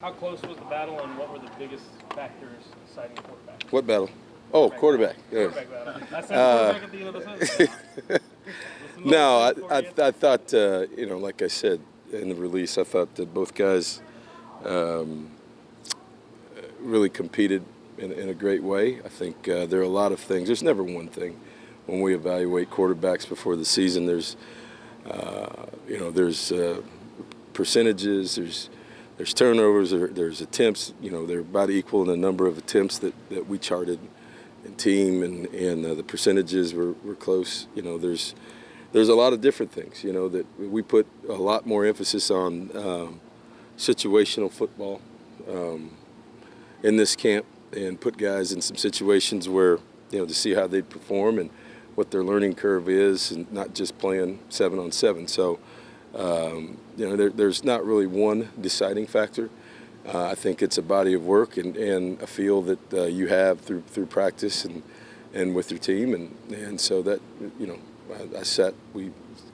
How close was the battle, and what were the biggest factors deciding quarterback? What battle? Oh, quarterback. Yeah. Quarterback battle. I said quarterback at the end of the sentence. No, I thought, like I said in the release, I thought that both guys really competed in a great way. I think there are a lot of things. There's never one thing when we evaluate quarterbacks before the season. There's percentages, there's turnovers, there's attempts. They're about equal in the number of attempts that we charted in team, and the percentages were close. There's a lot of different things. That we put a lot more emphasis on situational football in this camp, and put guys in some situations where to see how they perform and what their learning curve is, and not just playing 7-on-7. So. There's not really one deciding factor. I think it's a body of work and a feel that you have through practice and with your team, and so that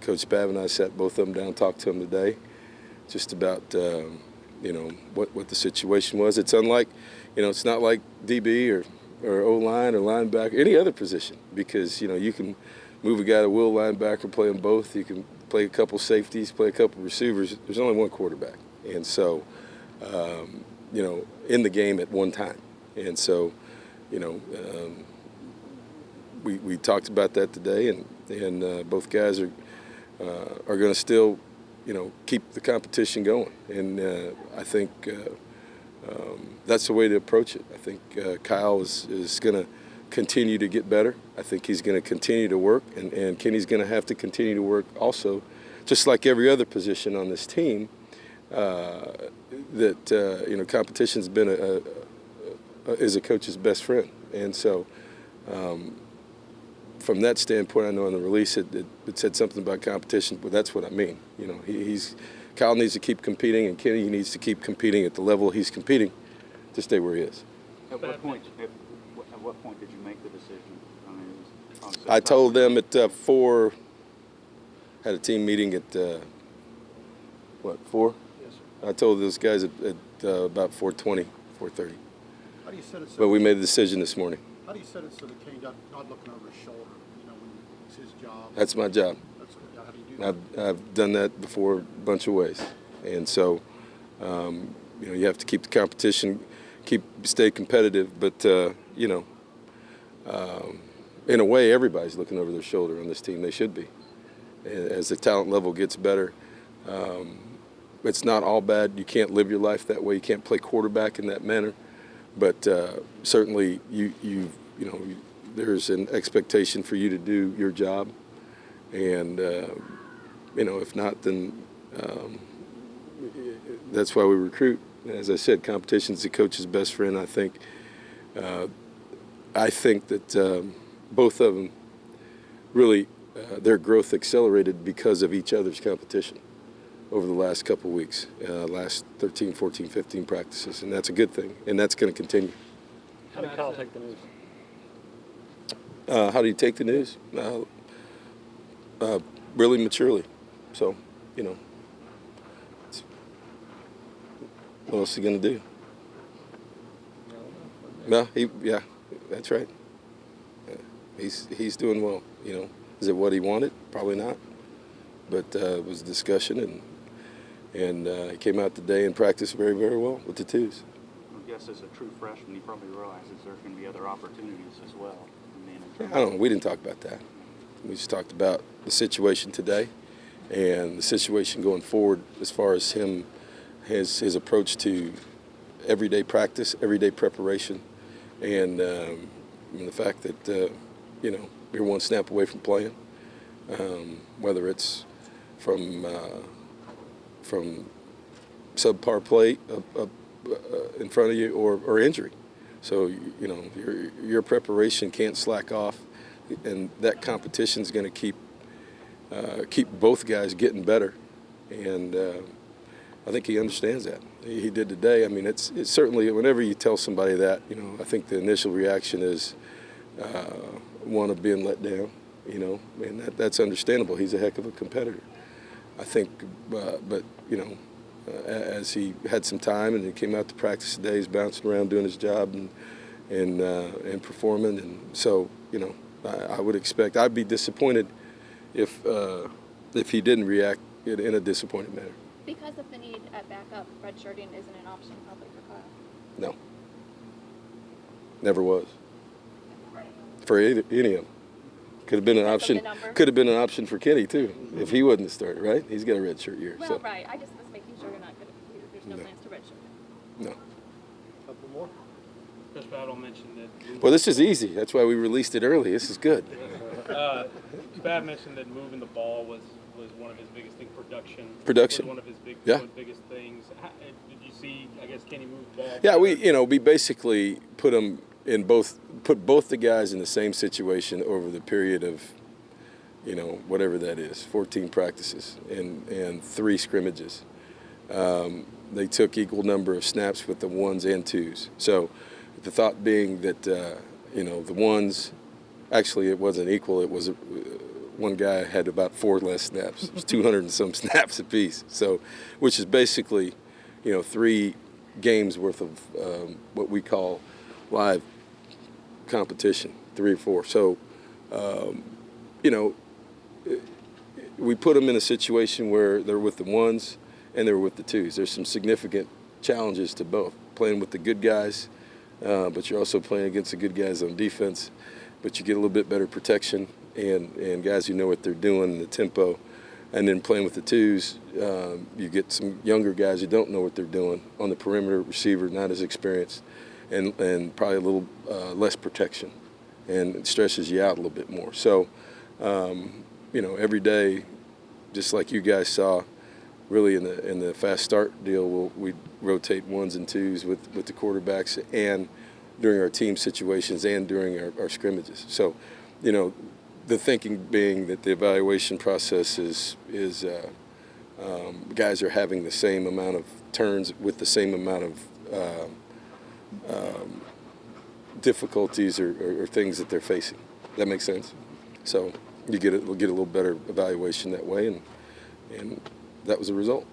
Coach Pav and I sat both of them down, talked to them today, just about what the situation was. It's unlike it's not like DB or O-line or linebacker, any other position, because you can move a guy to will linebacker, play them both. You can play a couple safeties, play a couple receivers. There's only one quarterback, and so in the game at one time. And so we talked about that today, and both guys are going to still keep the competition going, and I think that's the way to approach it. I think Kyle is going to continue to get better. I think he's going to continue to work, and Kenny's going to have to continue to work also, just like every other position on this team. Competition's been is a coach's best friend, and so from that standpoint, I know in the release it said something about competition, but that's what I mean. Kyle needs to keep competing, and Kenny needs to keep competing at the level he's competing to stay where he is. At what point did you make the decision? I told them at 4. Had a team meeting at 4? Yes, sir. I told those guys at about 4:20, 4:30. How do you set it so? But we made the decision this morning. How do you set it so that Kenny not looking over his shoulder? When it's his job. That's my job. How do you do that? I've done that before a bunch of ways, and so you have to keep the competition, stay competitive, but in a way, everybody's looking over their shoulder on this team. They should be. As the talent level gets better, it's not all bad. You can't live your life that way. You can't play quarterback in that manner. But certainly, there's an expectation for you to do your job, and if not, then that's why we recruit. As I said, competition's the coach's best friend. I think that both of them really. Their growth accelerated because of each other's competition over the last couple of weeks, last 13, 14, 15 practices, and that's a good thing, and that's going to continue. How did Kyle take the news? How do you take the news? Really maturely. So, what else is he going to do? Well, that's right. He's doing well, Is it what he wanted? Probably not. But it was a discussion, and he came out today and practiced very, very well with the twos. I guess as a true freshman, he probably realizes there's going to be other opportunities as well. I don't know. We didn't talk about that. We just talked about the situation today and the situation going forward as far as his approach to everyday practice, everyday preparation, and the fact that, you're one snap away from playing, whether it's from subpar play in front of you or injury. So, your preparation can't slack off, and that competition is going to keep both guys getting better. And I think he understands that. He did today. I mean, it's certainly, whenever you tell somebody that, I think the initial reaction is one of being let down, and that's understandable. He's a heck of a competitor. I think, but as he had some time and he came out to practice today. He's bouncing around doing his job and performing. And so, I would expect. I'd be disappointed if he didn't react in a disappointed manner. Because of the need at backup, redshirting isn't an option probably for Kyle. No. Never was. For any of them. Could have been an option. Could have been an option for Kenny too, if he wouldn't have started. Right? He's got a redshirt year. Well, so. right. I just was making sure you're not going to. There's no plans to redshirt. No. Couple more? Coach Battle mentioned that. Well, this is easy. That's why we released it early. This is good. Bab mentioned that moving the ball was one of his biggest things. Production. Was one of his biggest things. Did you see? I guess Kenny moved the ball. Yeah, we basically put both the guys in the same situation over the period of, whatever that is, 14 practices and 3 scrimmages. They took equal number of snaps with the 1s and 2s. So the thought being that, the 1s, actually it wasn't equal. It was one guy had about 4 less snaps. It was 200 and some snaps apiece. So, which is basically, 3 games worth of what we call live competition, 3 or 4. So, we put them in a situation where they're with the 1s and they're with the 2s. There's some significant challenges to both. Playing with the good guys, but you're also playing against the good guys on defense, but you get a little bit better protection and guys who know what they're doing, the tempo. And then playing with the 2s, you get some younger guys who don't know what they're doing on the perimeter, receiver, not as experienced, and probably a little less protection, and it stresses you out a little bit more. So, every day, just like you guys saw, really in the fast start deal, we rotate 1s and 2s with the quarterbacks and during our team situations and during our scrimmages. So, the thinking being that the evaluation process is guys are having the same amount of turns with the same amount of difficulties or things that they're facing. That makes sense? So we'll get a little better evaluation that way, and that was the result.